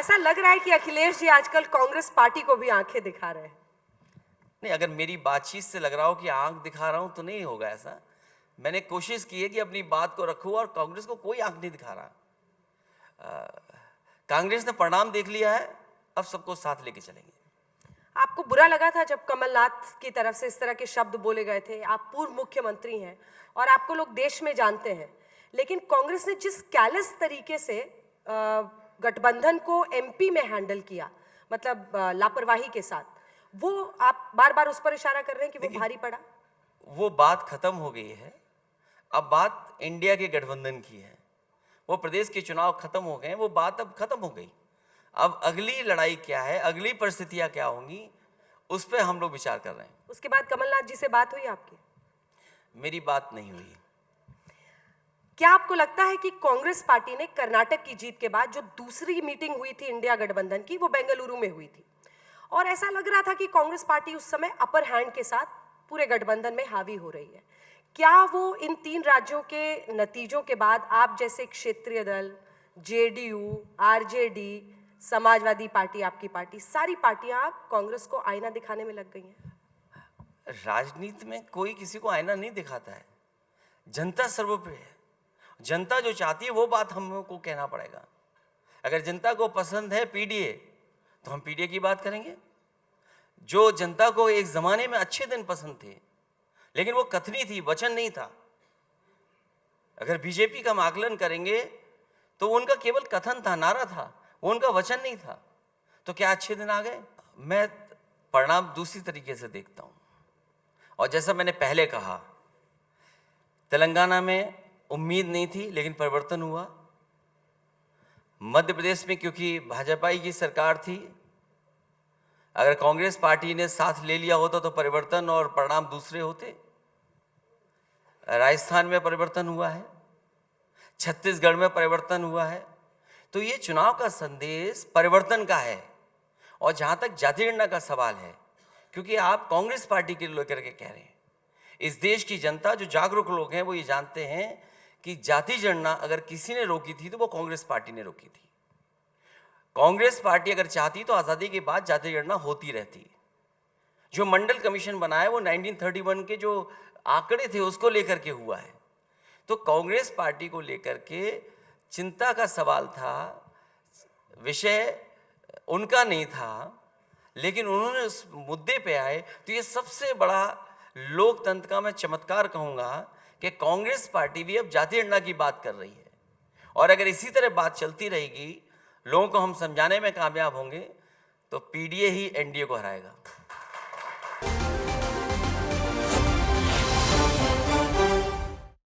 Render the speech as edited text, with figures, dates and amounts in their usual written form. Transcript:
ऐसा लग रहा है कि अखिलेश जी आजकल कांग्रेस पार्टी को भी आंखें दिखा रहे हैं। नहीं, अगर मेरी बातचीत से लग रहा हो कि आंख दिखा रहा हूं तो नहीं होगा ऐसा। मैंने कोशिश की है कि अपनी बात को रखूं और कांग्रेस को कोई आंख नहीं दिखा रहा। कांग्रेस ने परिणाम देख लिया है, अब सबको साथ लेके चलेंगे। आपको बुरा लगा था जब कमलनाथ की तरफ से इस तरह के शब्द बोले गए थे? आप पूर्व मुख्यमंत्री हैं और आपको लोग देश में जानते हैं, लेकिन कांग्रेस ने जिस कैलस तरीके से गठबंधन को एमपी में हैंडल किया, मतलब लापरवाही के साथ, वो आप बार बार उस पर इशारा कर रहे हैं कि वो भारी पड़ा। वो बात खत्म हो गई है। अब बात इंडिया के गठबंधन की है। वो प्रदेश के चुनाव खत्म हो गए, वो बात अब खत्म हो गई। अब अगली लड़ाई क्या है, अगली परिस्थितियां क्या होंगी, उस पर हम लोग विचार कर रहे हैं। उसके बाद कमलनाथ जी से बात हुई आपकी? मेरी बात नहीं हुई। क्या आपको लगता है कि कांग्रेस पार्टी ने कर्नाटक की जीत के बाद जो दूसरी मीटिंग हुई थी इंडिया गठबंधन की, वो बेंगलुरु में हुई थी, और ऐसा लग रहा था कि कांग्रेस पार्टी उस समय अपर हैंड के साथ पूरे गठबंधन में हावी हो रही है? क्या वो इन 3 राज्यों के नतीजों के बाद आप जैसे क्षेत्रीय दल, जेडीयू, आरजेडी, समाजवादी पार्टी, आपकी पार्टी, सारी पार्टियां कांग्रेस को आईना दिखाने में लग गई हैं? राजनीति में कोई किसी को आईना नहीं दिखाता है। जनता सर्वोपरि है। जनता जो चाहती है वो बात हम लोग को कहना पड़ेगा। अगर जनता को पसंद है पीडीए, तो हम पीडीए की बात करेंगे। जो जनता को एक जमाने में अच्छे दिन पसंद थे, लेकिन वो कथनी थी, वचन नहीं था। अगर बीजेपी का हम आकलन करेंगे तो उनका केवल कथन था, नारा था, वो उनका वचन नहीं था। तो क्या अच्छे दिन आ गए? मैं परिणाम दूसरी तरीके से देखता हूं। और जैसा मैंने पहले कहा, तेलंगाना में उम्मीद नहीं थी, लेकिन परिवर्तन हुआ। मध्य प्रदेश में क्योंकि भाजपा की सरकार थी, अगर कांग्रेस पार्टी ने साथ ले लिया होता तो परिवर्तन और परिणाम दूसरे होते। राजस्थान में परिवर्तन हुआ है, छत्तीसगढ़ में परिवर्तन हुआ है। तो ये चुनाव का संदेश परिवर्तन का है। और जहां तक जाति गणना का सवाल है, क्योंकि आप कांग्रेस पार्टी के लेकर के कह रहे हैं, इस देश की जनता, जो जागरूक लोग हैं, वो ये जानते हैं कि जाति गणना अगर किसी ने रोकी थी तो वो कांग्रेस पार्टी ने रोकी थी। कांग्रेस पार्टी अगर चाहती तो आज़ादी के बाद जाति गणना होती रहती। जो मंडल कमीशन बनाया वो 1931 के जो आंकड़े थे उसको लेकर के हुआ है। तो कांग्रेस पार्टी को लेकर के चिंता का सवाल था, विषय उनका नहीं था, लेकिन उन्होंने उस मुद्दे पे आए। तो ये सबसे बड़ा लोकतंत्र का मैं चमत्कार कहूँगा कि कांग्रेस पार्टी भी अब जाति गणना की बात कर रही है। और अगर इसी तरह बात चलती रहेगी, लोगों को हम समझाने में कामयाब होंगे, तो पीडीए ही एनडीए को हराएगा।